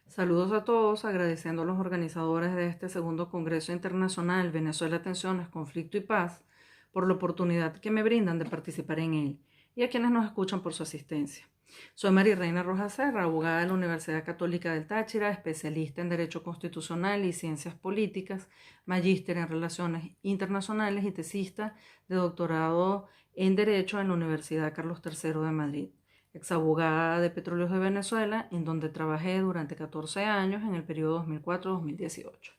Saludos a todos, agradeciendo a los organizadores de este segundo Congreso Internacional Venezuela Tensiones, Conflicto y Paz por la oportunidad que me brindan de participar en él y a quienes nos escuchan por su asistencia. Soy María Reina Rojas Serra, abogada de la Universidad Católica del Táchira, especialista en Derecho Constitucional y Ciencias Políticas, magíster en Relaciones Internacionales y tesista de doctorado en Derecho en la Universidad Carlos III de Madrid. Exabogada de Petróleos de Venezuela, en donde trabajé durante 14 años en el periodo 2004-2018.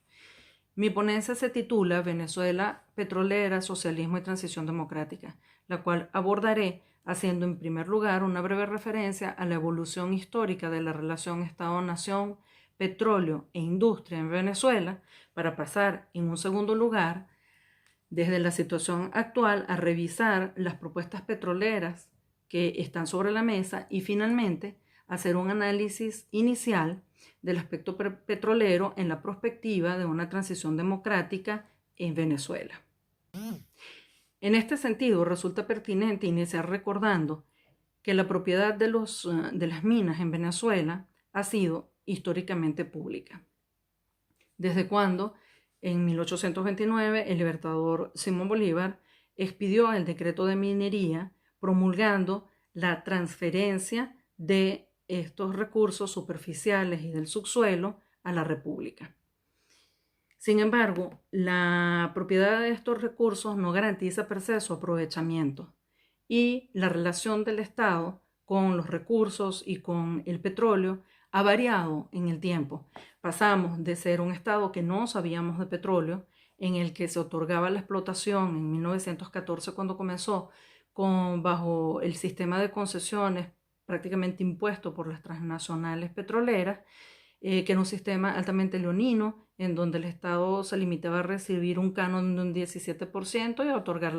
Mi ponencia se titula Venezuela Petrolera, Socialismo y Transición Democrática, la cual abordaré haciendo en primer lugar una breve referencia a la evolución histórica de la relación Estado-Nación, petróleo e industria en Venezuela, para pasar en un segundo lugar, desde la situación actual, a revisar las propuestas petroleras que están sobre la mesa y finalmente hacer un análisis inicial del aspecto petrolero en la perspectiva de una transición democrática en Venezuela. En este sentido, resulta pertinente iniciar recordando que la propiedad de las minas en Venezuela ha sido históricamente pública. ¿Desde cuándo? En 1829, el libertador Simón Bolívar expidió el decreto de minería promulgando la transferencia de estos recursos superficiales y del subsuelo a la República. Sin embargo, la propiedad de estos recursos no garantiza per se su aprovechamiento y la relación del Estado con los recursos y con el petróleo ha variado en el tiempo. Pasamos de ser un Estado que no sabíamos de petróleo, en el que se otorgaba la explotación en 1914 cuando comenzó, bajo el sistema de concesiones prácticamente impuesto por las transnacionales petroleras, que era un sistema altamente leonino, en donde el Estado se limitaba a recibir un canon de un 17% y a otorgar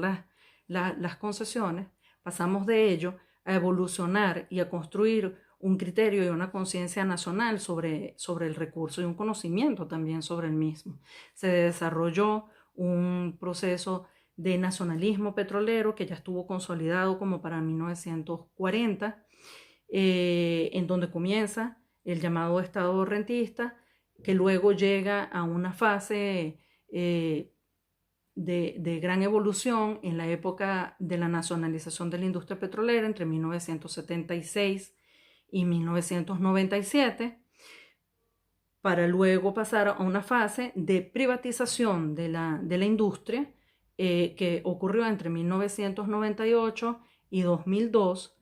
las concesiones. Pasamos de ello a evolucionar y a construir un criterio y una conciencia nacional sobre el recurso y un conocimiento también sobre el mismo. Se desarrolló un proceso de nacionalismo petrolero que ya estuvo consolidado como para 1940, en donde comienza el llamado Estado rentista, que luego llega a una fase de gran evolución en la época de la nacionalización de la industria petrolera entre 1976 y 1997, para luego pasar a una fase de privatización de la industria que ocurrió entre 1998 y 2002,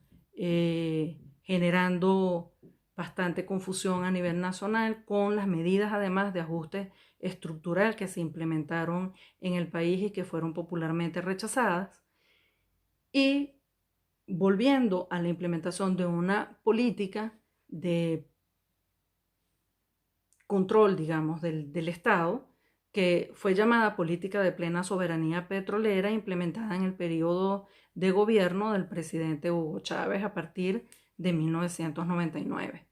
generando bastante confusión a nivel nacional con las medidas además de ajuste estructural que se implementaron en el país y que fueron popularmente rechazadas. Y volviendo a la implementación de una política de control, digamos, del Estado, que fue llamada política de plena soberanía petrolera, implementada en el periodo de gobierno del presidente Hugo Chávez a partir de 1999.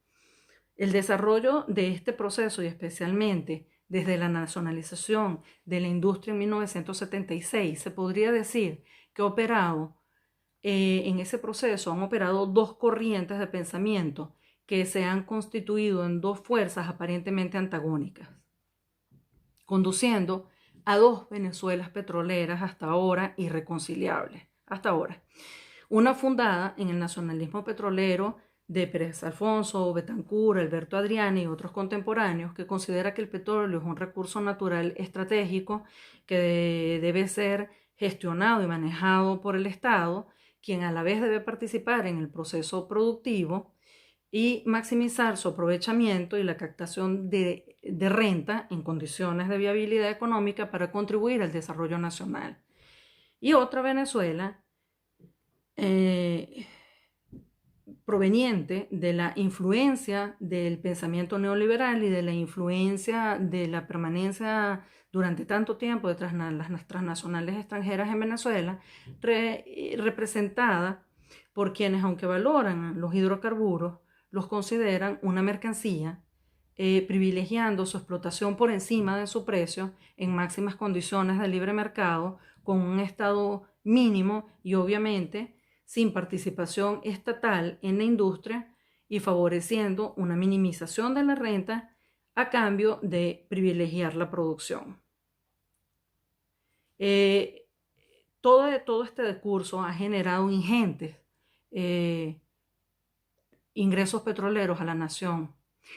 El desarrollo de este proceso, y especialmente desde la nacionalización de la industria en 1976, se podría decir que en ese proceso han operado dos corrientes de pensamiento que se han constituido en dos fuerzas aparentemente antagónicas, conduciendo a dos Venezuelas petroleras hasta ahora irreconciliables. Hasta ahora. Una fundada en el nacionalismo petrolero de Pérez Alfonso, Betancur, Alberto Adriani y otros contemporáneos, que considera que el petróleo es un recurso natural estratégico que debe ser gestionado y manejado por el Estado, quien a la vez debe participar en el proceso productivo y maximizar su aprovechamiento y la captación de renta en condiciones de viabilidad económica para contribuir al desarrollo nacional. Y otra Venezuela proveniente de la influencia del pensamiento neoliberal y de la influencia de la permanencia durante tanto tiempo de las transnacionales extranjeras en Venezuela, representada por quienes, aunque valoran los hidrocarburos, los consideran una mercancía, privilegiando su explotación por encima de su precio en máximas condiciones de libre mercado, con un Estado mínimo y obviamente sin participación estatal en la industria, y favoreciendo una minimización de la renta a cambio de privilegiar la producción. Todo este discurso ha generado ingentes ingresos petroleros a la nación.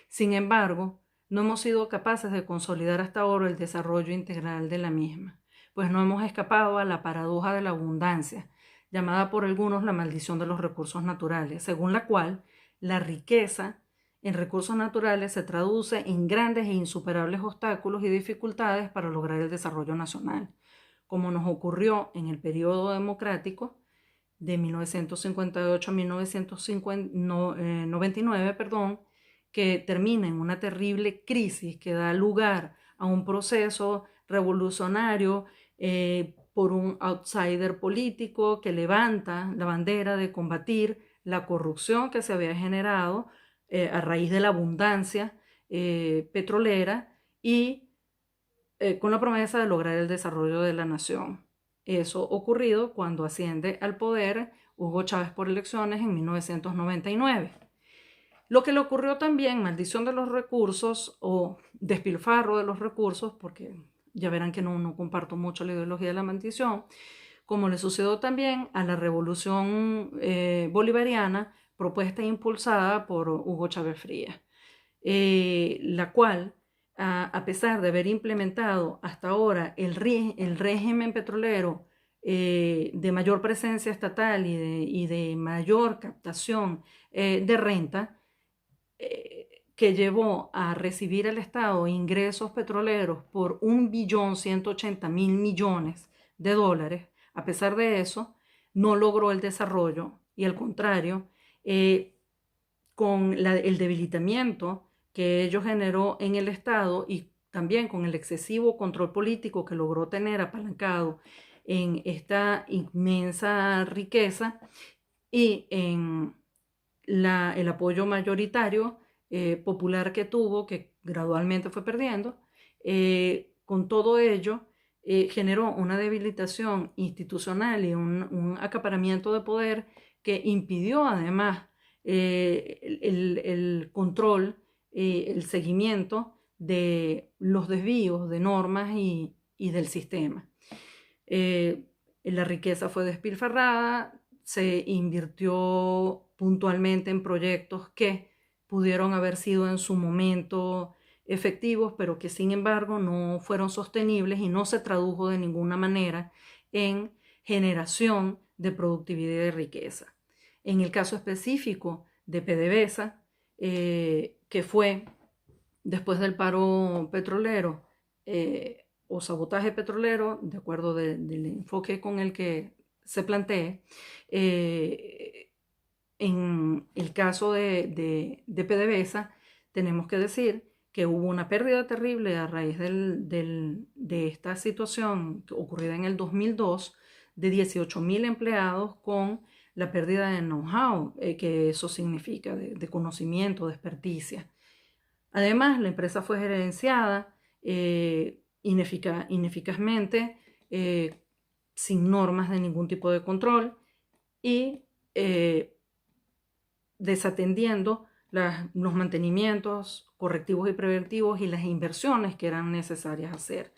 Sin embargo, no hemos sido capaces de consolidar hasta ahora el desarrollo integral de la misma, pues no hemos escapado a la paradoja de la abundancia, llamada por algunos la maldición de los recursos naturales, según la cual la riqueza en recursos naturales se traduce en grandes e insuperables obstáculos y dificultades para lograr el desarrollo nacional, como nos ocurrió en el periodo democrático de 1958 a 1999, que termina en una terrible crisis que da lugar a un proceso revolucionario por un outsider político que levanta la bandera de combatir la corrupción que se había generado a raíz de la abundancia petrolera y con la promesa de lograr el desarrollo de la nación. Eso ocurrido cuando asciende al poder Hugo Chávez por elecciones en 1999. Lo que le ocurrió también, maldición de los recursos o despilfarro de los recursos, porque ya verán que no comparto mucho la ideología de la maldición, como le sucedió también a la revolución bolivariana propuesta e impulsada por Hugo Chávez Frías, la cual, a pesar de haber implementado hasta ahora el régimen petrolero de mayor presencia estatal y de mayor captación de renta, que llevó a recibir el Estado ingresos petroleros por 1.180.000.000.000 de dólares, a pesar de eso, no logró el desarrollo y al contrario, con el debilitamiento que ello generó en el Estado y también con el excesivo control político que logró tener apalancado en esta inmensa riqueza y en el apoyo mayoritario popular que tuvo, que gradualmente fue perdiendo, con todo ello generó una debilitación institucional y un acaparamiento de poder que impidió además el control, el seguimiento de los desvíos de normas y del sistema. La riqueza fue despilfarrada, se invirtió puntualmente en proyectos que pudieron haber sido en su momento efectivos, pero que sin embargo no fueron sostenibles y no se tradujo de ninguna manera en generación de productividad y de riqueza. En el caso específico de PDVSA, que fue después del paro petrolero o sabotaje petrolero, de acuerdo del enfoque con el que se plantee, en el caso de PDVSA, tenemos que decir que hubo una pérdida terrible a raíz de esta situación ocurrida en el 2002 de 18.000 empleados con la pérdida de know-how que eso significa, de conocimiento, de experticia. Además, la empresa fue gerenciada ineficazmente, sin normas de ningún tipo de control y desatendiendo los mantenimientos correctivos y preventivos y las inversiones que eran necesarias hacer,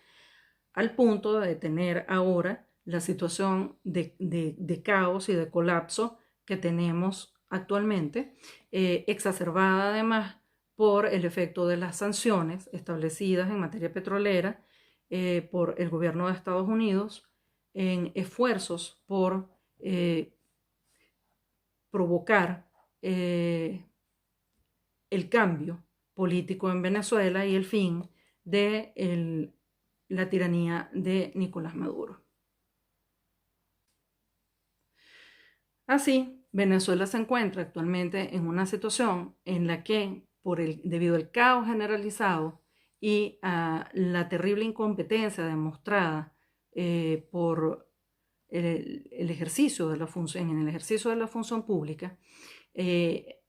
al punto de tener ahora la situación de caos y de colapso que tenemos actualmente, exacerbada además por el efecto de las sanciones establecidas en materia petrolera por el gobierno de Estados Unidos en esfuerzos por provocar el cambio político en Venezuela y el fin de la tiranía de Nicolás Maduro. Así, Venezuela se encuentra actualmente en una situación en la que, debido al caos generalizado y a la terrible incompetencia demostrada por el ejercicio de la función, en el ejercicio de la función pública, se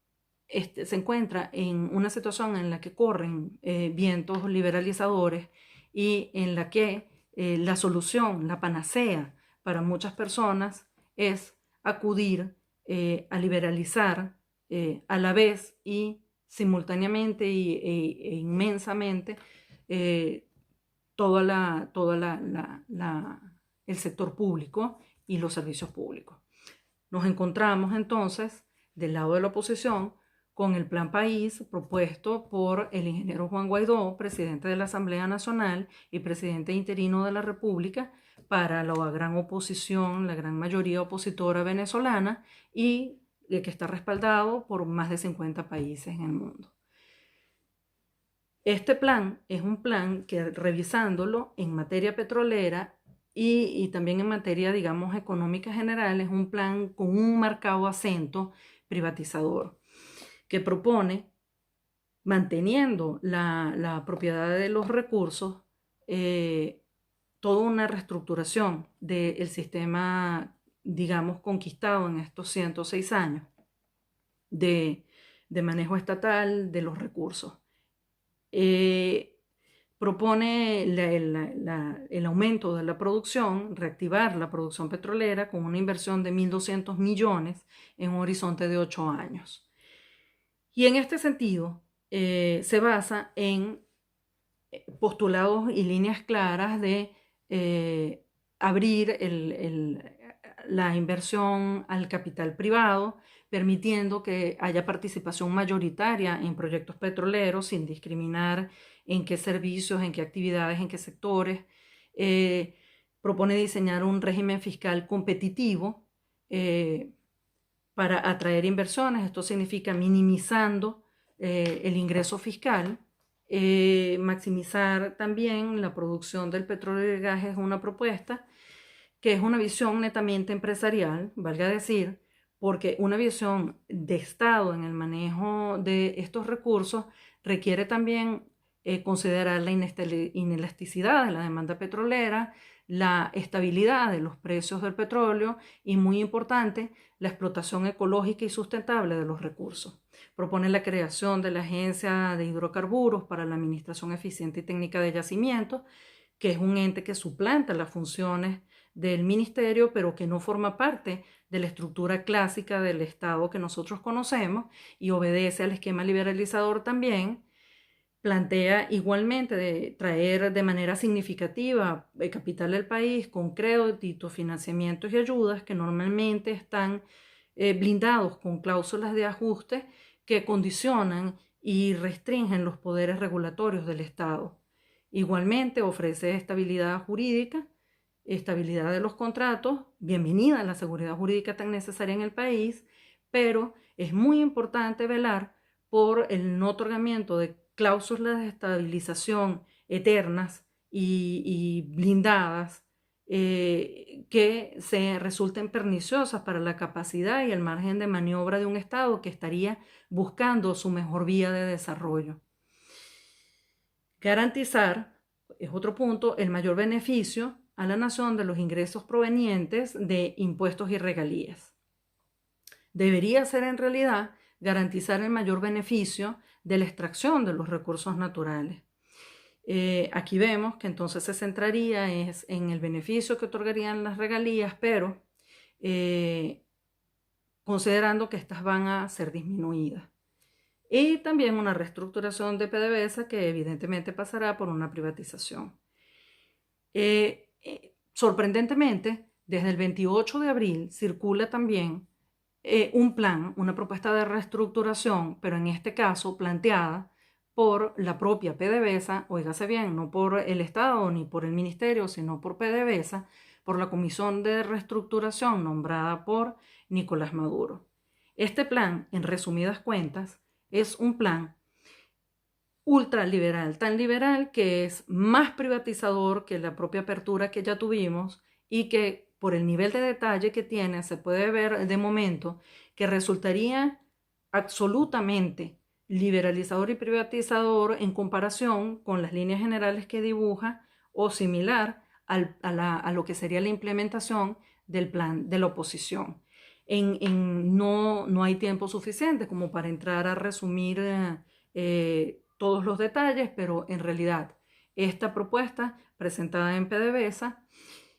encuentra en una situación en la que corren vientos liberalizadores y en la que la solución, la panacea para muchas personas es acudir a liberalizar a la vez y simultáneamente e inmensamente el sector público y los servicios públicos. Nos encontramos entonces del lado de la oposición con el Plan País propuesto por el ingeniero Juan Guaidó, presidente de la Asamblea Nacional y presidente interino de la República, para la gran oposición, la gran mayoría opositora venezolana, y que está respaldado por más de 50 países en el mundo. Este plan es un plan que, revisándolo en materia petrolera y también en materia, digamos, económica general, es un plan con un marcado acento privatizador, que propone, manteniendo la propiedad de los recursos, toda una reestructuración del sistema, digamos, conquistado en estos 106 años de manejo estatal de los recursos. Propone el aumento de la producción, reactivar la producción petrolera con una inversión de 1.200 millones en un horizonte de 8 años. Y en este sentido se basa en postulados y líneas claras de abrir la inversión al capital privado, permitiendo que haya participación mayoritaria en proyectos petroleros sin discriminar en qué servicios, en qué actividades, en qué sectores. Propone diseñar un régimen fiscal competitivo para atraer inversiones. Esto significa minimizando el ingreso fiscal. Maximizar también la producción del petróleo y el gas es una propuesta que es una visión netamente empresarial, valga decir, porque una visión de Estado en el manejo de estos recursos requiere también considerar la inelasticidad de la demanda petrolera, la estabilidad de los precios del petróleo y, muy importante, la explotación ecológica y sustentable de los recursos. Propone la creación de la Agencia de Hidrocarburos para la Administración Eficiente y Técnica de Yacimientos, que es un ente que suplanta las funciones del ministerio, pero que no forma parte de la estructura clásica del Estado que nosotros conocemos y obedece al esquema liberalizador también. Plantea igualmente de traer de manera significativa el capital del país con créditos, financiamientos y ayudas que normalmente están blindados con cláusulas de ajuste que condicionan y restringen los poderes regulatorios del Estado. Igualmente ofrece estabilidad jurídica, estabilidad de los contratos, bienvenida a la seguridad jurídica tan necesaria en el país, pero es muy importante velar por el no otorgamiento de cláusulas de estabilización eternas y blindadas que se resulten perniciosas para la capacidad y el margen de maniobra de un Estado que estaría buscando su mejor vía de desarrollo. Garantizar, es otro punto, el mayor beneficio a la nación de los ingresos provenientes de impuestos y regalías. Debería ser en realidad garantizar el mayor beneficio de la extracción de los recursos naturales. Aquí vemos que entonces se centraría en el beneficio que otorgarían las regalías, pero considerando que estas van a ser disminuidas. Y también una reestructuración de PDVSA que evidentemente pasará por una privatización. Sorprendentemente, desde el 28 de abril circula también un plan, una propuesta de reestructuración, pero en este caso planteada por la propia PDVSA, óigase bien, no por el Estado ni por el Ministerio, sino por PDVSA, por la Comisión de Reestructuración nombrada por Nicolás Maduro. Este plan, en resumidas cuentas, es un plan ultraliberal, tan liberal que es más privatizador que la propia apertura que ya tuvimos y que por el nivel de detalle que tiene se puede ver de momento que resultaría absolutamente liberalizador y privatizador en comparación con las líneas generales que dibuja o similar a lo que sería la implementación del plan de la oposición. No hay tiempo suficiente como para entrar a resumir todos los detalles, pero en realidad esta propuesta presentada en PDVSA,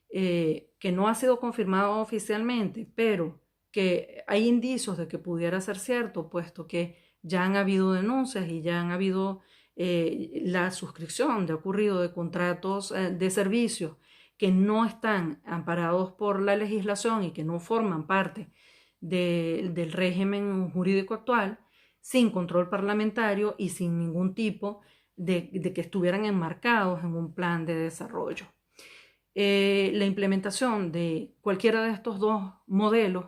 que no ha sido confirmada oficialmente, pero que hay indicios de que pudiera ser cierto, puesto que ya han habido denuncias y ya han habido la suscripción de ocurrido de contratos de servicios que no están amparados por la legislación y que no forman parte del régimen jurídico actual, sin control parlamentario y sin ningún tipo de que estuvieran enmarcados en un plan de desarrollo. La implementación de cualquiera de estos dos modelos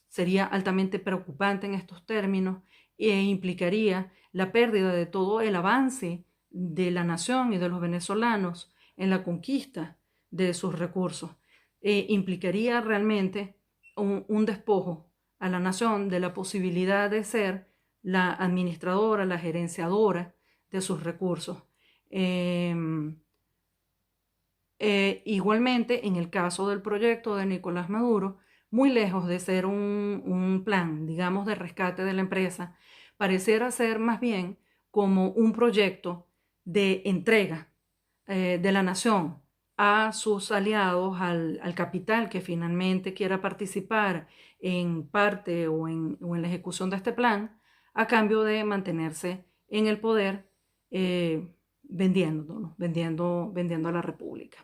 sería altamente preocupante en estos términos e implicaría la pérdida de todo el avance de la nación y de los venezolanos en la conquista de sus recursos. Implicaría realmente un despojo a la nación de la posibilidad de ser la administradora, la gerenciadora de sus recursos. Igualmente, en el caso del proyecto de Nicolás Maduro, muy lejos de ser un plan, digamos, de rescate de la empresa, pareciera ser más bien como un proyecto de entrega de la nación a sus aliados, al capital que finalmente quiera participar en parte o en la ejecución de este plan, a cambio de mantenerse en el poder vendiendo a la República.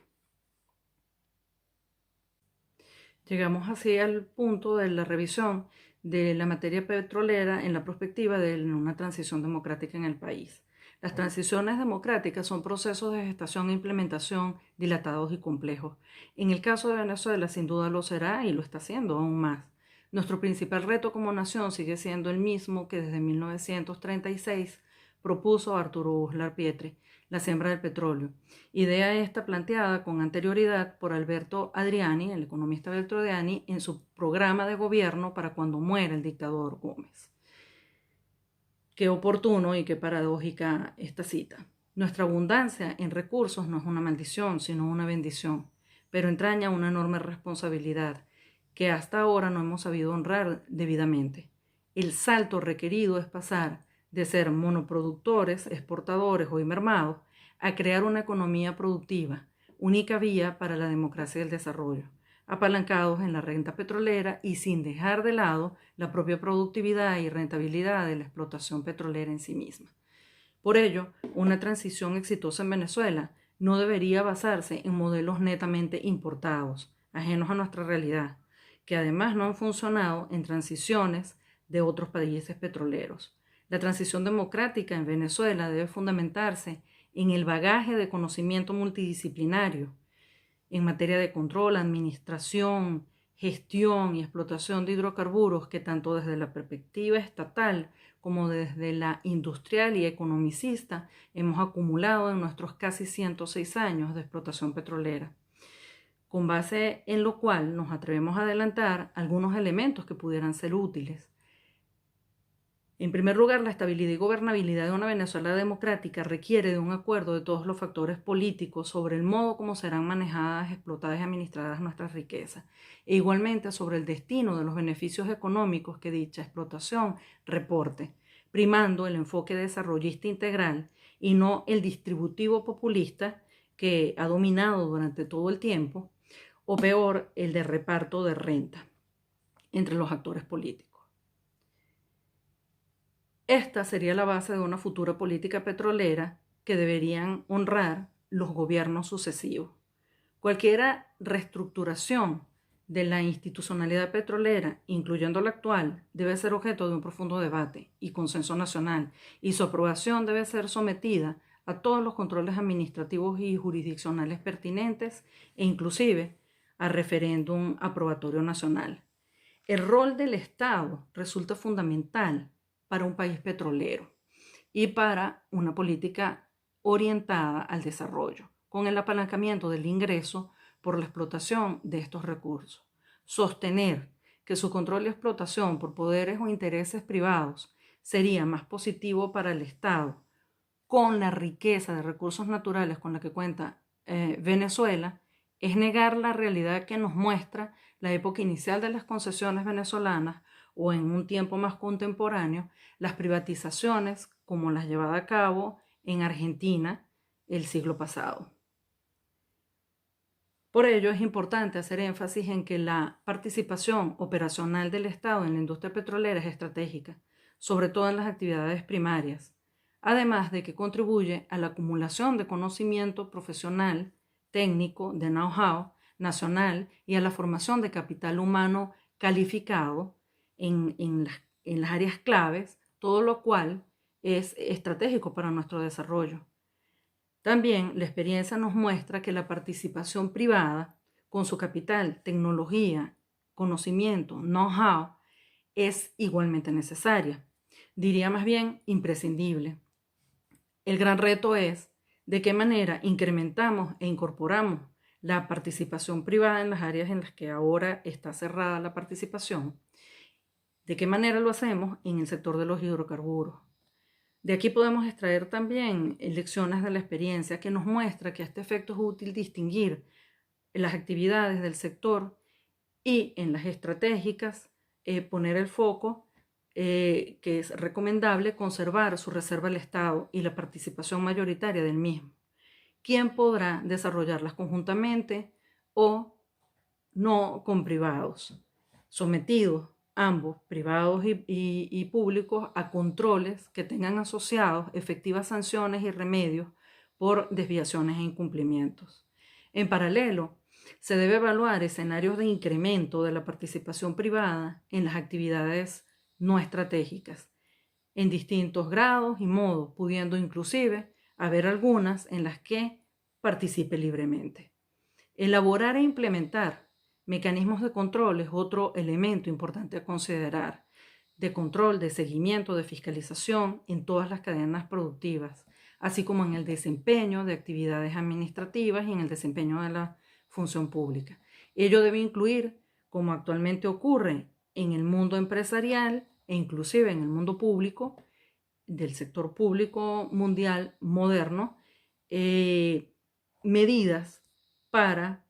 Llegamos así al punto de la revisión de la materia petrolera en la perspectiva de una transición democrática en el país. Las transiciones democráticas son procesos de gestación e implementación dilatados y complejos. En el caso de Venezuela, sin duda lo será y lo está haciendo aún más. Nuestro principal reto como nación sigue siendo el mismo que desde 1936 propuso Arturo Uslar Pietri, la siembra del petróleo. Idea esta planteada con anterioridad por Alberto Adriani, el economista Alberto Adriani, en su programa de gobierno para cuando muera el dictador Gómez. Qué oportuno y qué paradójica esta cita. Nuestra abundancia en recursos no es una maldición, sino una bendición, pero entraña una enorme responsabilidad que hasta ahora no hemos sabido honrar debidamente. El salto requerido es pasar de ser monoproductores, exportadores o mermados a crear una economía productiva, única vía para la democracia y el desarrollo, apalancados en la renta petrolera y sin dejar de lado la propia productividad y rentabilidad de la explotación petrolera en sí misma. Por ello, una transición exitosa en Venezuela no debería basarse en modelos netamente importados, ajenos a nuestra realidad, que además no han funcionado en transiciones de otros países petroleros. La transición democrática en Venezuela debe fundamentarse en el bagaje de conocimiento multidisciplinario en materia de control, administración, gestión y explotación de hidrocarburos que tanto desde la perspectiva estatal como desde la industrial y economicista hemos acumulado en nuestros casi 106 años de explotación petrolera, con base en lo cual nos atrevemos a adelantar algunos elementos que pudieran ser útiles. En primer lugar, la estabilidad y gobernabilidad de una Venezuela democrática requiere de un acuerdo de todos los factores políticos sobre el modo como serán manejadas, explotadas y administradas nuestras riquezas, e igualmente sobre el destino de los beneficios económicos que dicha explotación reporte, primando el enfoque desarrollista integral y no el distributivo populista que ha dominado durante todo el tiempo, o peor, el de reparto de renta entre los actores políticos. Esta sería la base de una futura política petrolera que deberían honrar los gobiernos sucesivos. Cualquier reestructuración de la institucionalidad petrolera, incluyendo la actual, debe ser objeto de un profundo debate y consenso nacional, y su aprobación debe ser sometida a todos los controles administrativos y jurisdiccionales pertinentes e inclusive a referéndum aprobatorio nacional. El rol del Estado resulta fundamental para un país petrolero y para una política orientada al desarrollo, con el apalancamiento del ingreso por la explotación de estos recursos. Sostener que su control y explotación por poderes o intereses privados sería más positivo para el Estado con la riqueza de recursos naturales con la que cuenta Venezuela es negar la realidad que nos muestra la época inicial de las concesiones venezolanas o en un tiempo más contemporáneo, las privatizaciones como las llevadas a cabo en Argentina el siglo pasado. Por ello, es importante hacer énfasis en que la participación operacional del Estado en la industria petrolera es estratégica, sobre todo en las actividades primarias, además de que contribuye a la acumulación de conocimiento profesional, técnico, de know-how nacional y a la formación de capital humano calificado en las áreas claves, todo lo cual es estratégico para nuestro desarrollo. También la experiencia nos muestra que la participación privada, con su capital, tecnología, conocimiento, know-how, es igualmente necesaria. Diría más bien imprescindible. El gran reto es de qué manera incrementamos e incorporamos la participación privada en las áreas en las que ahora está cerrada la participación. ¿De qué manera lo hacemos en el sector de los hidrocarburos? De aquí podemos extraer también lecciones de la experiencia que nos muestra que a este efecto es útil distinguir las actividades del sector y en las estratégicas poner el foco que es recomendable conservar su reserva al Estado y la participación mayoritaria del mismo, quien podrá desarrollarlas conjuntamente o no con privados, sometidos ambos, privados y públicos, a controles que tengan asociados efectivas sanciones y remedios por desviaciones e incumplimientos. En paralelo, se debe evaluar escenarios de incremento de la participación privada en las actividades no estratégicas, en distintos grados y modos, pudiendo inclusive haber algunas en las que participe libremente. Elaborar e implementar mecanismos de control es otro elemento importante a considerar, de control, de seguimiento, de fiscalización en todas las cadenas productivas, así como en el desempeño de actividades administrativas y en el desempeño de la función pública. Ello debe incluir, como actualmente ocurre en el mundo empresarial e inclusive en el mundo público, del sector público mundial moderno, medidas para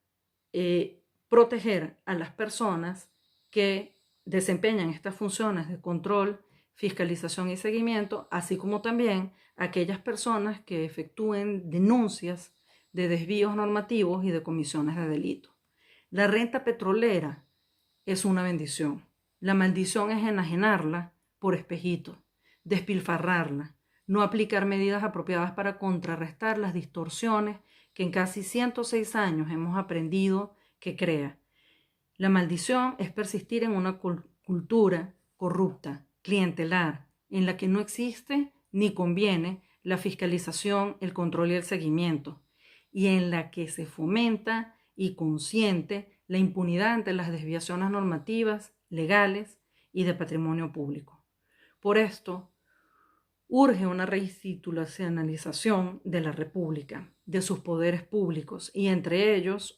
proteger a las personas que desempeñan estas funciones de control, fiscalización y seguimiento, así como también aquellas personas que efectúen denuncias de desvíos normativos y de comisiones de delito. La renta petrolera es una bendición. La maldición es enajenarla por espejito, despilfarrarla, no aplicar medidas apropiadas para contrarrestar las distorsiones que en casi 106 años hemos aprendido que crea. La maldición es persistir en una cultura corrupta, clientelar, en la que no existe ni conviene la fiscalización, el control y el seguimiento, y en la que se fomenta y consiente la impunidad ante las desviaciones normativas, legales y de patrimonio público. Por esto, urge una reinstitucionalización de la República, de sus poderes públicos y entre ellos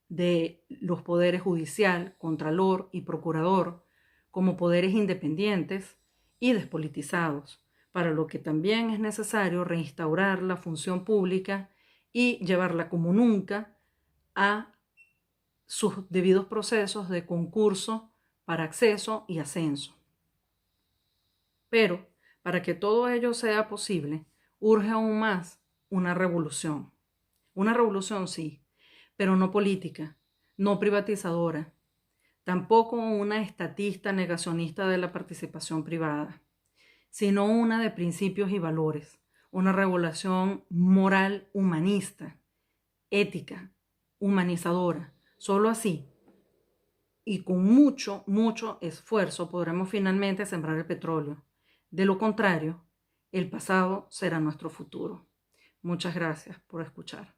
de los poderes judicial, contralor y procurador como poderes independientes y despolitizados, para lo que también es necesario reinstaurar la función pública y llevarla como nunca a sus debidos procesos de concurso para acceso y ascenso. Pero para que todo ello sea posible, urge aún más una revolución. Una revolución sí, pero no política, no privatizadora, tampoco una estatista negacionista de la participación privada, sino una de principios y valores, una revolución moral humanista, ética, humanizadora. Solo así y con mucho, mucho esfuerzo podremos finalmente sembrar el petróleo. De lo contrario, el pasado será nuestro futuro. Muchas gracias por escuchar.